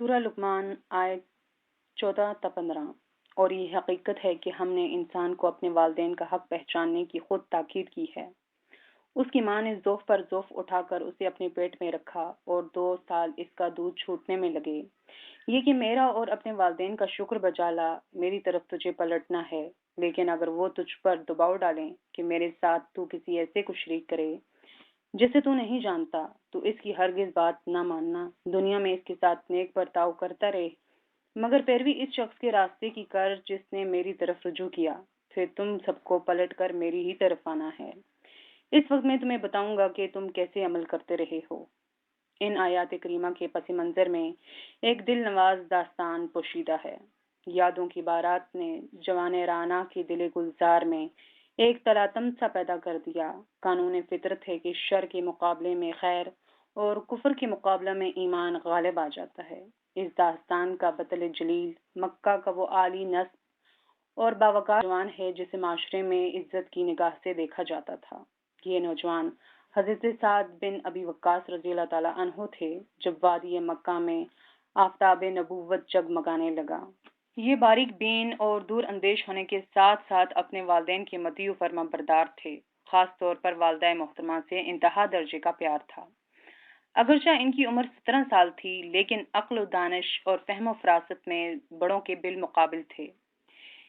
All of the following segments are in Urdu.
سورہ لقمان آیت 14 تا 15۔ اور یہ حقیقت ہے کہ ہم نے انسان کو اپنے والدین کا حق پہچاننے کی خود تاکید کی ہے۔ اس کی ماں نے ضعف پر ضعف اٹھا کر اسے اپنے پیٹ میں رکھا اور 2 سال اس کا دودھ چھوٹنے میں لگے۔ یہ کہ میرا اور اپنے والدین کا شکر بجا لا، میری طرف تجھے پلٹنا ہے۔ لیکن اگر وہ تجھ پر دباؤ ڈالیں کہ میرے ساتھ تو کسی ایسے کو شریک کرے جسے تو نہیں جانتا، تو اس کی ہرگز بات نہ ماننا۔ دنیا میں اس کے ساتھ نیک برتاؤ کرتا رہے، مگر پیروی اس شخص کے راستے کی کر جس نے میری طرف رجوع کیا، پھر تم سب کو پلٹ کر میری ہی طرف آنا ہے۔ اس وقت میں تمہیں بتاؤں گا کہ تم کیسے عمل کرتے رہے ہو۔ ان آیات کریمہ کے پس منظر میں ایک دل نواز داستان پوشیدہ ہے۔ یادوں کی بارات نے جوان رانا کے دل گلزار میں ایک تلاطم سا پیدا کر دیا۔ قانون فطرت ہے کہ شر کے مقابلے میں خیر اور کفر کے مقابلہ میں ایمان غالب آ جاتا ہے۔ اس داستان کا بطل جلیل مکہ کا وہ عالی نصب اور باوقار نوجوان ہے جسے معاشرے میں عزت کی نگاہ سے دیکھا جاتا تھا۔ یہ نوجوان حضرت سعد بن ابی وقاص رضی اللہ تعالیٰ عنہ تھے۔ جب وادی مکہ میں آفتاب نبوت جگمگانے لگا، یہ باریک بین اور دور اندیش ہونے کے ساتھ ساتھ اپنے والدین کے مطیع و فرما بردار تھے۔ خاص طور پر والدہ محترمہ سے انتہا درجے کا پیار تھا۔ اگرچہ ان کی عمر 17 سال تھی، لیکن عقل و دانش اور فہم و فراست میں بڑوں کے بالمقابل تھے۔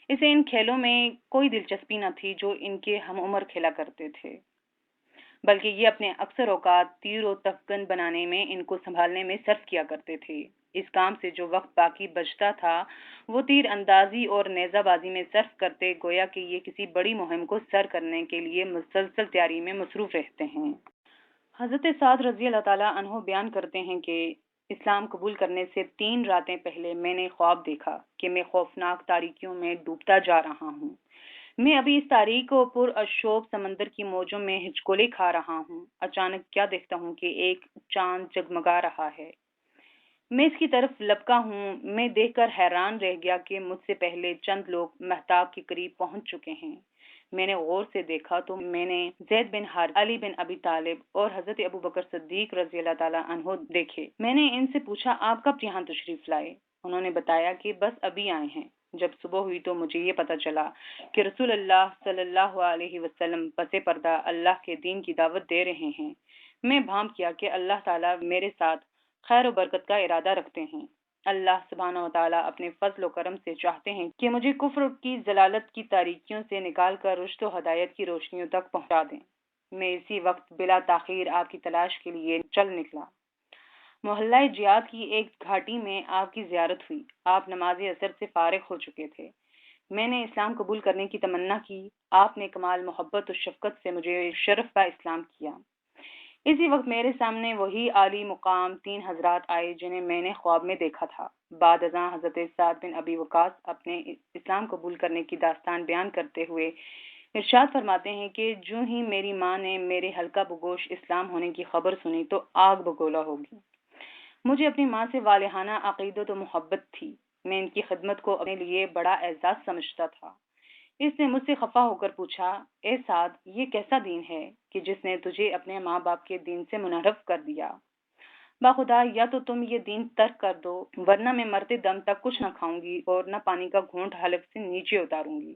اسے ان کھیلوں میں کوئی دلچسپی نہ تھی جو ان کے ہم عمر کھیلا کرتے تھے، بلکہ یہ اپنے اکثر اوقات تیر و تفگن بنانے میں ان کو سنبھالنے میں صرف کیا کرتے تھے۔ اس کام سے جو وقت باقی بچتا تھا وہ تیر اندازی اور نیزہ بازی میں صرف کرتے، گویا کہ یہ کسی بڑی مہم کو سر کرنے کے لیے مسلسل تیاری میں مصروف رہتے ہیں۔ حضرت سعد رضی اللہ تعالیٰ عنہ بیان کرتے ہیں کہ اسلام قبول کرنے سے 3 راتیں پہلے میں نے خواب دیکھا کہ میں خوفناک تاریکیوں میں ڈوبتا جا رہا ہوں۔ میں ابھی اس تاریک و پر اشوب سمندر کی موجوں میں ہچکولے کھا رہا ہوں۔ اچانک کیا دیکھتا ہوں کہ ایک چاند جگمگا رہا ہے۔ میں اس کی طرف لپکا ہوں۔ میں دیکھ کر حیران رہ گیا کہ مجھ سے پہلے چند لوگ مہتاب کے قریب پہنچ چکے ہیں۔ میں نے غور سے دیکھا تو میں نے زید بن حارثہ، علی بن ابی طالب اور حضرت ابو بکر صدیق رضی اللہ تعالیٰ عنہ دیکھے۔ میں نے ان سے پوچھا، آپ کب یہاں تشریف لائے؟ انہوں نے بتایا کہ بس ابھی آئے ہیں۔ جب صبح ہوئی تو مجھے یہ پتہ چلا کہ رسول اللہ صلی اللہ علیہ وسلم پس پردہ اللہ کے دین کی دعوت دے رہے ہیں۔ میں بھانپ کیا کہ اللہ تعالیٰ میرے ساتھ خیر و برکت کا ارادہ رکھتے ہیں۔ اللہ سبحانہ و تعالیٰ اپنے فضل و کرم سے چاہتے ہیں کہ مجھے کفر کی ضلالت کی تاریکیوں سے نکال کر رشد و ہدایت کی روشنیوں تک پہنچا دیں۔ میں اسی وقت بلا تاخیر آپ کی تلاش کے لیے چل نکلا۔ محلہ جیاد کی ایک گھاٹی میں آپ کی زیارت ہوئی۔ آپ نماز عصر سے فارغ ہو چکے تھے۔ میں نے اسلام قبول کرنے کی تمنا کی۔ آپ نے کمال محبت و شفقت سے مجھے شرف کا اسلام کیا۔ اسی وقت میرے سامنے وہی عالی مقام 3 حضرات آئے جنہیں میں نے خواب میں دیکھا تھا۔ بعد ازاں حضرت سعد بن ابی وقاص اپنے اسلام قبول کرنے کی داستان بیان کرتے ہوئے ارشاد فرماتے ہیں کہ جو ہی میری ماں نے میرے حلقہ بگوش اسلام ہونے کی خبر سنی تو آگ بگولا ہوگی۔ مجھے اپنی ماں سے والہانہ عقیدت و محبت تھی۔ میں ان کی خدمت کو اپنے لیے بڑا اعزاز سمجھتا تھا۔ اس نے مجھ سے خفا ہو کر پوچھا، اے سعد، یہ کیسا دین ہے کہ جس نے تجھے اپنے ماں باپ کے دین سے منحرف کر دیا؟ باخدا یا تو تم یہ دین ترک کر دو، ورنہ میں مرتے دم تک کچھ نہ کھاؤں گی اور نہ پانی کا گھونٹ حلق سے نیچے اتاروں گی،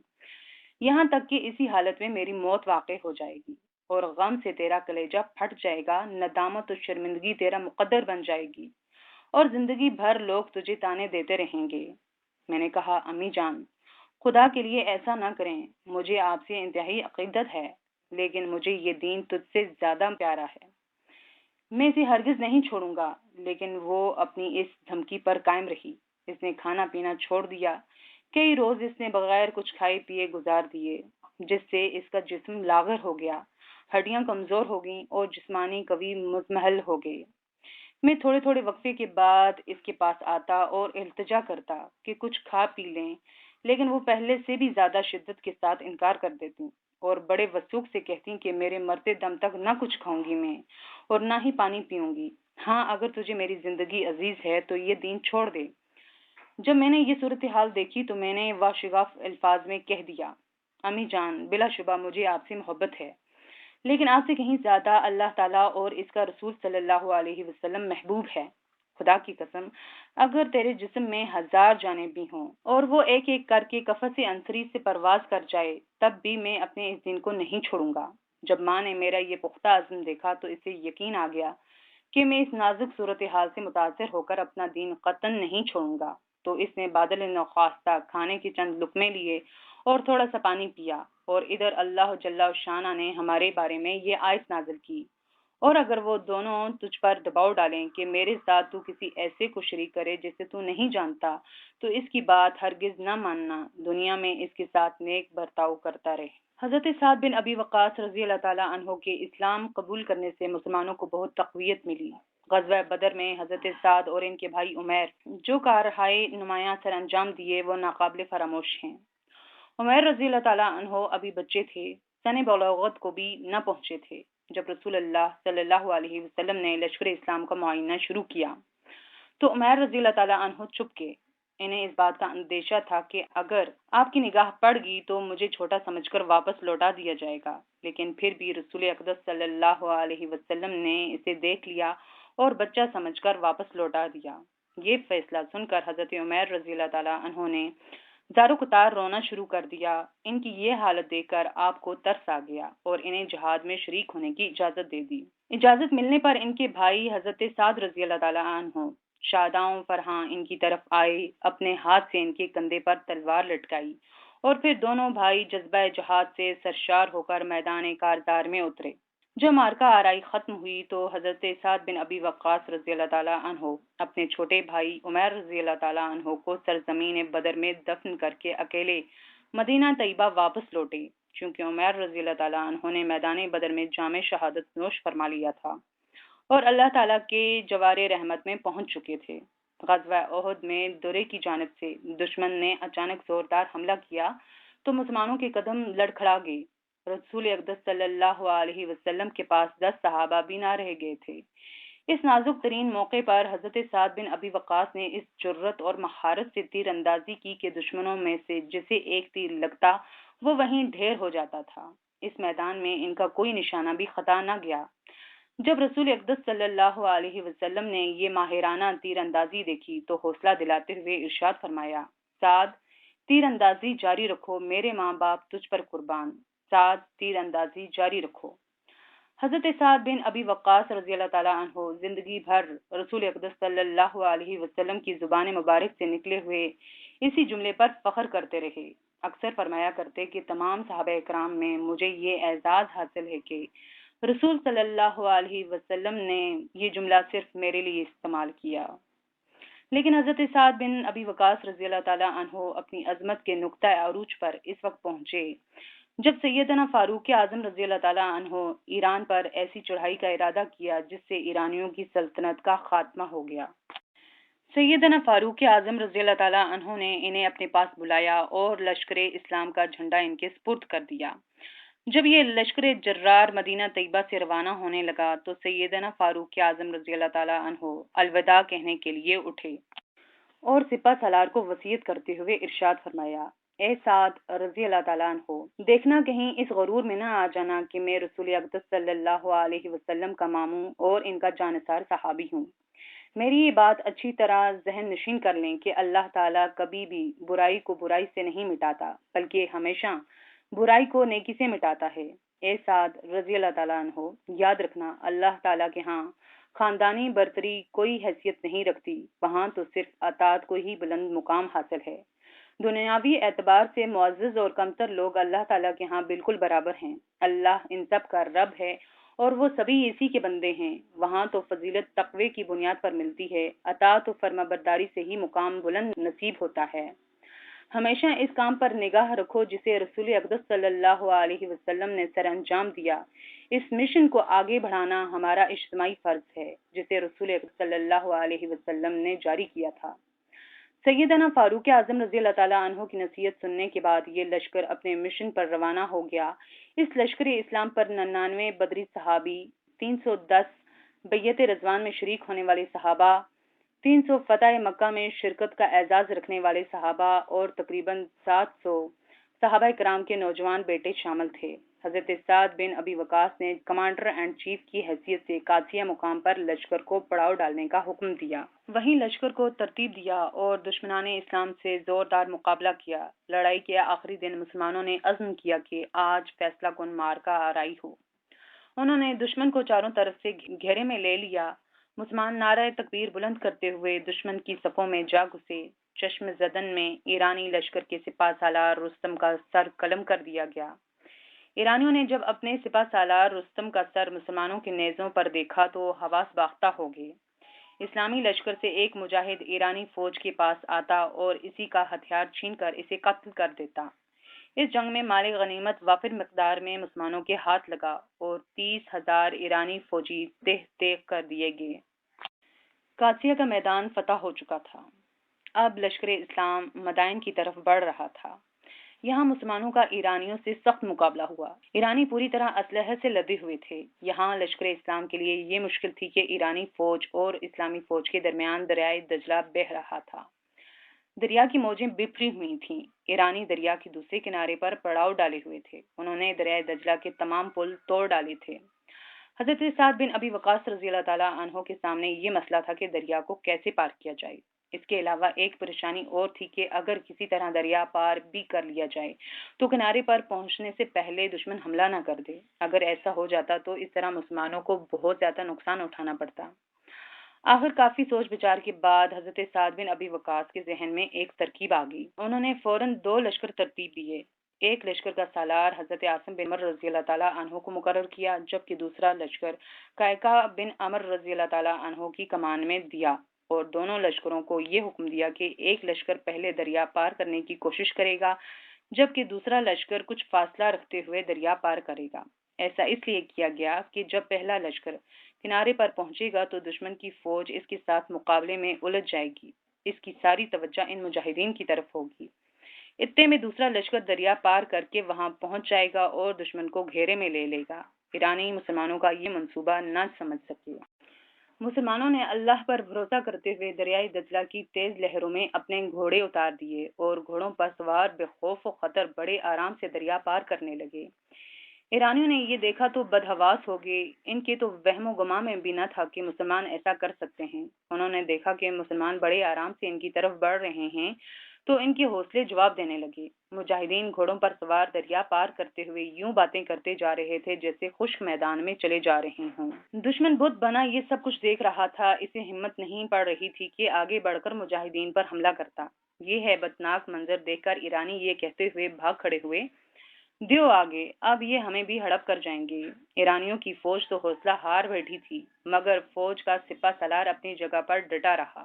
یہاں تک کہ اسی حالت میں میری موت واقع ہو جائے گی اور غم سے تیرا کلیجہ پھٹ جائے گا، ندامت و شرمندگی تیرا مقدر بن جائے گی اور زندگی بھر لوگ تجھے تانے دیتے رہیں گے۔ میں نے کہا، امی جان، خدا کے لیے ایسا نہ کریں، مجھے آپ سے انتہائی عقیدت ہے، لیکن مجھے یہ دین تجھ سے زیادہ پیارا ہے، میں اسے ہرگز نہیں چھوڑوں گا۔ لیکن وہ اپنی اس دھمکی پر قائم رہی۔ اس نے کھانا پینا چھوڑ دیا۔ کئی روز اس نے بغیر کچھ کھائے پیے گزار دیے، جس سے اس کا جسم لاغر ہو گیا، ہڈیاں کمزور ہو گئیں اور جسمانی قوی مزمحل ہو گئے۔ میں تھوڑے تھوڑے وقفے کے بعد اس کے پاس آتا اور التجا کرتا کہ کچھ کھا پی لیں، لیکن وہ پہلے سے بھی زیادہ شدت کے ساتھ انکار کر دیتی اور بڑے وثوق سے کہتی کہ میرے مرتے دم تک نہ کچھ کھاؤں گی میں اور نہ ہی پانی پیوں گی۔ ہاں، اگر تجھے میری زندگی عزیز ہے تو یہ دین چھوڑ دے۔ جب میں نے یہ صورتحال دیکھی تو میں نے واشگاف الفاظ میں کہہ دیا، امی جان، بلا شبہ مجھے آپ سے محبت ہے، لیکن آپ سے کہیں زیادہ اللہ تعالیٰ اور اس کا رسول صلی اللہ علیہ وسلم محبوب ہے۔ خدا کی قسم، اگر تیرے جسم میں 1000 جانیں بھی ہوں اور وہ ایک ایک کر کے قفس عنصری سے پرواز کر جائے، تب بھی میں اپنے اس دین کو نہیں چھوڑوں گا۔ جب ماں نے میرا یہ پختہ عزم دیکھا تو اسے یقین آ گیا کہ میں اس نازک صورتحال سے متاثر ہو کر اپنا دین قطعاً نہیں چھوڑوں گا، تو اس نے بادل نخواستہ کھانے کے چند لقمے لیے اور تھوڑا سا پانی پیا، اور ادھر اللہ جل شانہ نے ہمارے بارے میں یہ آیت نازل کی، اور اگر وہ دونوں تجھ پر دباؤ ڈالیں کہ میرے ساتھ تو کسی ایسے کو شریک کرے جسے تو نہیں جانتا، تو اس کی بات ہرگز نہ ماننا، دنیا میں اس کے ساتھ نیک برتاؤ کرتا رہے۔ حضرت سعد بن ابی وقاص رضی اللہ تعالیٰ عنہ کے اسلام قبول کرنے سے مسلمانوں کو بہت تقویت ملی۔ غزوہ بدر میں حضرت سعد اور ان کے بھائی عمیر جو کارہائے نمایاں سر انجام دیے وہ ناقابل فراموش ہیں۔ عمیر رضی اللہ تعالیٰ عنہ ابھی بچے تھے، سن بلوغت کو بھی نہ پہنچے تھے، جب رسول اللہ صلی اللہ علیہ وسلم نے لشکر اسلام کا معائنہ شروع کیا تو عمیر رضی اللہ تعالیٰ عنہ چھپ گئے۔ انہیں اس بات کا اندیشہ تھا کہ اگر آپ کی نگاہ پڑ گئی تو مجھے چھوٹا سمجھ کر واپس لوٹا دیا جائے گا، لیکن پھر بھی رسول اقدس صلی اللہ علیہ وسلم نے اسے دیکھ لیا اور بچہ سمجھ کر واپس لوٹا دیا۔ یہ فیصلہ سن کر حضرت عمیر رضی اللہ تعالیٰ عنہ نے زارو قطار رونا شروع کر دیا۔ ان کی یہ حالت دیکھ کر آپ کو ترس آ گیا اور انہیں جہاد میں شریک ہونے کی اجازت دے دی۔ اجازت ملنے پر ان کے بھائی حضرت سعد رضی اللہ تعالیٰ عنہ شاداؤں فرحاں ان کی طرف آئے، اپنے ہاتھ سے ان کے کندھے پر تلوار لٹکائی، اور پھر دونوں بھائی جذبہ جہاد سے سرشار ہو کر میدان کارزار میں اترے۔ جب مارکہ آرائی ختم ہوئی تو حضرت سعد بن ابی وقاص رضی اللہ تعالیٰ عنہ اپنے چھوٹے بھائی عمیر رضی اللہ تعالیٰ عنہ کو سرزمین بدر میں دفن کر کے اکیلے مدینہ طیبہ واپس لوٹے، چونکہ عمیر رضی اللہ تعالیٰ عنہ نے میدان بدر میں جام شہادت نوش فرما لیا تھا اور اللہ تعالیٰ کے جوار رحمت میں پہنچ چکے تھے۔ غزوہ احد میں درے کی جانب سے دشمن نے اچانک زوردار حملہ کیا تو مسلمانوں کے قدم لڑکھڑا گئے۔ رسول اقدس صلی اللہ علیہ وسلم کے پاس 10 صحابہ بھی نہ رہ گئے تھے۔ اس نازک ترین موقع پر حضرت سعد بن ابی وقاص نے اس جرت اور مہارت سے تیر اندازی کی کہ دشمنوں میں سے جسے ایک تیر لگتا وہ وہیں ڈھیر ہو جاتا تھا۔ اس میدان میں ان کا کوئی نشانہ بھی خطا نہ گیا۔ جب رسول اقدس صلی اللہ علیہ وسلم نے یہ ماہرانہ تیر اندازی دیکھی تو حوصلہ دلاتے ہوئے ارشاد فرمایا، سعد تیر اندازی جاری رکھو، میرے ماں باپ تجھ پر قربان۔ سعد تیر اندازی جاری رکھو۔ حضرت سعد بن ابی وقاص رضی اللہ تعالیٰ عنہ زندگی بھر رسول اقدس صلی اللہ علیہ وسلم کی زبان مبارک سے نکلے ہوئے اسی جملے پر فخر کرتے رہے۔ اکثر فرمایا کرتے کہ تمام صحابہ کرام میں مجھے یہ اعزاز حاصل ہے کہ رسول صلی اللہ علیہ وسلم نے یہ جملہ صرف میرے لیے استعمال کیا۔ لیکن حضرت سعد بن ابی وقاص رضی اللہ تعالیٰ عنہ اپنی عظمت کے نقطہ عروج پر اس وقت پہنچے جب سیدنا فاروق اعظم رضی اللہ تعالیٰ عنہ ایران پر ایسی چڑھائی کا ارادہ کیا جس سے ایرانیوں کی سلطنت کا خاتمہ ہو گیا۔ سیدنا فاروق اعظم رضی اللہ تعالیٰ عنہ نے انہیں اپنے پاس بلایا اور لشکر اسلام کا جھنڈا ان کے سپرد کر دیا۔ جب یہ لشکر جرار مدینہ طیبہ سے روانہ ہونے لگا تو سیدنا فاروق اعظم رضی اللہ تعالیٰ عنہ الوداع کہنے کے لیے اٹھے اور سپہ سالار کو وصیت کرتے ہوئے ارشاد فرمایا، اے سعد رضی اللہ تعالیٰ عنہ، دیکھنا کہیں اس غرور میں نہ آ جانا کہ میں رسول اقدس صلی اللہ علیہ وسلم کا ماموں اور ان کا جانثار صحابی ہوں۔ میری یہ بات اچھی طرح ذہن نشین کر لیں کہ اللہ تعالیٰ کبھی بھی برائی کو برائی سے نہیں مٹاتا، بلکہ ہمیشہ برائی کو نیکی سے مٹاتا ہے۔ اے سعد رضی اللہ تعالیٰ عنہ، یاد رکھنا اللہ تعالیٰ کے ہاں خاندانی برتری کوئی حیثیت نہیں رکھتی، وہاں تو صرف اطاعت کو ہی بلند مقام حاصل ہے۔ دنیاوی اعتبار سے معزز اور کمتر لوگ اللہ تعالیٰ کے ہاں بالکل برابر ہیں۔ اللہ ان سب کا رب ہے اور وہ سبھی اسی کے بندے ہیں۔ وہاں تو فضیلت تقوی کی بنیاد پر ملتی ہے، اطاعت و فرما برداری سے ہی مقام بلند نصیب ہوتا ہے۔ ہمیشہ اس کام پر نگاہ رکھو جسے رسول اقدس صلی اللہ علیہ وسلم نے سر انجام دیا۔ اس مشن کو آگے بڑھانا ہمارا اجتماعی فرض ہے جسے رسول اقدس صلی اللہ علیہ وسلم نے جاری کیا تھا۔ سیدنا فاروق اعظم رضی اللہ تعالیٰ عنہ کی نصیحت سننے کے بعد یہ لشکر اپنے مشن پر روانہ ہو گیا۔ اس لشکر اسلام پر 99 بدری صحابی، 310 بیعت رضوان میں شریک ہونے والے صحابہ، 300 فتح مکہ میں شرکت کا اعزاز رکھنے والے صحابہ اور تقریباً 700 صحابہ کرام کے نوجوان بیٹے شامل تھے۔ حضرت سعد بن ابی وقاص نے کمانڈر اینڈ چیف کی حیثیت سے قادسیہ مقام پر لشکر کو پڑاؤ ڈالنے کا حکم دیا۔ وہیں لشکر کو ترتیب دیا اور دشمنان اسلام سے زوردار مقابلہ کیا۔ لڑائی کے آخری دن مسلمانوں نے عزم کیا کہ آج فیصلہ کن معرکہ آرائی ہو۔ انہوں نے دشمن کو چاروں طرف سے گھیرے میں لے لیا۔ مسلمان نعرہ تکبیر بلند کرتے ہوئے دشمن کی صفوں میں جا گھسے۔ چشم زدن میں ایرانی لشکر کے سپہ سالار رستم کا سر قلم کر دیا گیا۔ ایرانیوں نے جب اپنے سپہ سالار رستم کا سر مسلمانوں کے نیزوں پر دیکھا تو حواس باختہ ہو گئے۔ اسلامی لشکر سے ایک مجاہد ایرانی فوج کے پاس آتا اور اسی کا ہتھیار چھین کر اسے قتل کر دیتا۔ اس جنگ میں مال غنیمت وافر مقدار میں مسلمانوں کے ہاتھ لگا اور 30,000 ایرانی فوجی تہ تیغ کر دیے گئے۔ قادسیہ کا میدان فتح ہو چکا تھا۔ اب لشکر اسلام مدائن کی طرف بڑھ رہا تھا۔ یہاں مسلمانوں کا ایرانیوں سے سخت مقابلہ ہوا۔ ایرانی پوری طرح اسلحے سے لدے ہوئے تھے۔ یہاں لشکر اسلام کے لیے یہ مشکل تھی کہ ایرانی فوج اور اسلامی فوج کے درمیان دریائے دجلہ بہہ رہا تھا۔ دریا کی موجیں بپھری ہوئی تھیں۔ ایرانی دریا کے دوسرے کنارے پر پڑاؤ ڈالے ہوئے تھے۔ انہوں نے دریائے دجلہ کے تمام پل توڑ ڈالے تھے۔ حضرت سعد بن ابی وقاص رضی اللہ تعالیٰ عنہ کے سامنے یہ مسئلہ تھا کہ دریا کو کیسے پار کیا جائے۔ اس کے علاوہ ایک پریشانی اور تھی کہ اگر کسی طرح دریا پار بھی کر لیا جائے تو کنارے پر پہنچنے سے پہلے دشمن حملہ نہ کر دے۔ اگر ایسا ہو جاتا تو اس طرح مسلمانوں کو بہت زیادہ نقصان اٹھانا پڑتا۔ آخر کافی سوچ بچار کے بعد حضرت سعد بن ابی وقاص کے ذہن میں ایک ترکیب آ گئی۔ انہوں نے فوراً 2 لشکر ترتیب دیے۔ ایک لشکر کا سالار حضرت عاصم بن عمر رضی اللہ تعالیٰ عنہ کو مقرر کیا، جبکہ دوسرا لشکر قائقہ بن عمر رضی اللہ تعالیٰ عنہ کی کمان میں دیا اور دونوں لشکروں کو یہ حکم دیا کہ ایک لشکر پہلے دریا پار کرنے کی کوشش کرے گا، جبکہ دوسرا لشکر کچھ فاصلہ رکھتے ہوئے دریا پار کرے گا۔ ایسا اس لیے کیا گیا کہ جب پہلا لشکر کنارے پر پہنچے گا تو دشمن کی فوج اس کے ساتھ مقابلے میں الجھ جائے گی۔ اس کی ساری توجہ ان مجاہدین کی طرف ہوگی۔ اتنے میں دوسرا لشکر دریا پار کر کے وہاں پہنچ جائے گا اور دشمن کو گھیرے میں لے لے گا۔ ایرانی مسلمانوں کا یہ منصوبہ نہ سمجھ سکے۔ مسلمانوں نے اللہ پر بھروسہ کرتے ہوئے دریائے دجلہ کی تیز لہروں میں اپنے گھوڑے اتار دیے اور گھوڑوں پر سوار بے خوف و خطر بڑے آرام سے دریا پار کرنے لگے۔ ایرانیوں نے یہ دیکھا تو بدحواس ہو گئے۔ ان کے تو وہم و گمان میں بھی نہ تھا کہ مسلمان ایسا کر سکتے ہیں۔ انہوں نے دیکھا کہ مسلمان بڑے آرام سے ان کی طرف بڑھ رہے ہیں تو ان کے حوصلے جواب دینے لگے۔ مجاہدین گھوڑوں پر سوار دریا پار کرتے ہوئے یوں باتیں کرتے جا رہے تھے جیسے خشک میدان میں چلے جا رہے ہوں۔ دشمن بت بنا یہ سب کچھ دیکھ رہا تھا۔ اسے ہمت نہیں پڑ رہی تھی کہ آگے بڑھ کر مجاہدین پر حملہ کرتا۔ یہ ہیبتناک منظر دیکھ کر ایرانی یہ کہتے ہوئے بھاگ کھڑے ہوئے، دیو آگے، اب یہ ہمیں بھی ہڑپ کر جائیں گے۔ ایرانیوں کی فوج تو حوصلہ ہار بیٹھی تھی، مگر فوج کا سپہ سالار اپنی جگہ پر ڈٹا رہا۔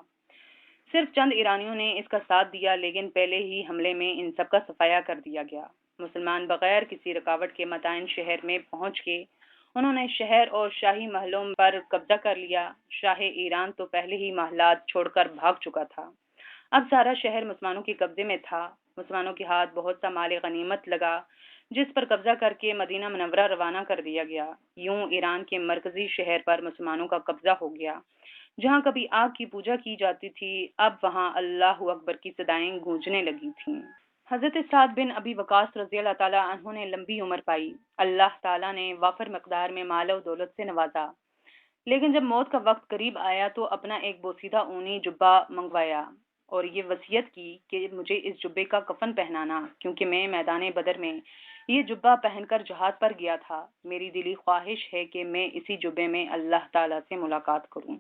صرف چند ایرانیوں نے اس کا ساتھ دیا، لیکن پہلے ہی حملے میں ان سب کا صفایا کر دیا گیا۔ مسلمان بغیر کسی رکاوٹ کے مدائن شہر میں پہنچ گئے۔ انہوں نے شہر اور شاہی محلوں پر قبضہ کر لیا۔ شاہ ایران تو پہلے ہی محلات چھوڑ کر بھاگ چکا تھا۔ اب سارا شہر مسلمانوں کے قبضے میں تھا۔ مسلمانوں کے ہاتھ بہت سا مال غنیمت لگا، جس پر قبضہ کر کے مدینہ منورہ روانہ کر دیا گیا۔ یوں ایران کے مرکزی شہر پر مسلمانوں کا قبضہ ہو گیا۔ جہاں کبھی آگ کی پوجا کی جاتی تھی، اب وہاں اللہ اکبر کی صدائیں گونجنے لگی تھیں۔ حضرت سعد بن ابی وقاص رضی اللہ تعالیٰ عنہ نے لمبی عمر پائی۔ اللہ تعالیٰ نے وافر مقدار میں مال و دولت سے نوازا، لیکن جب موت کا وقت قریب آیا تو اپنا ایک بوسیدہ اونی جبہ منگوایا اور یہ وصیت کی کہ مجھے اس جبے کا کفن پہنانا، کیونکہ میں میدان بدر میں یہ جبہ پہن کر جہاد پر گیا تھا۔ میری دلی خواہش ہے کہ میں اسی جبے میں اللہ تعالیٰ سے ملاقات کروں۔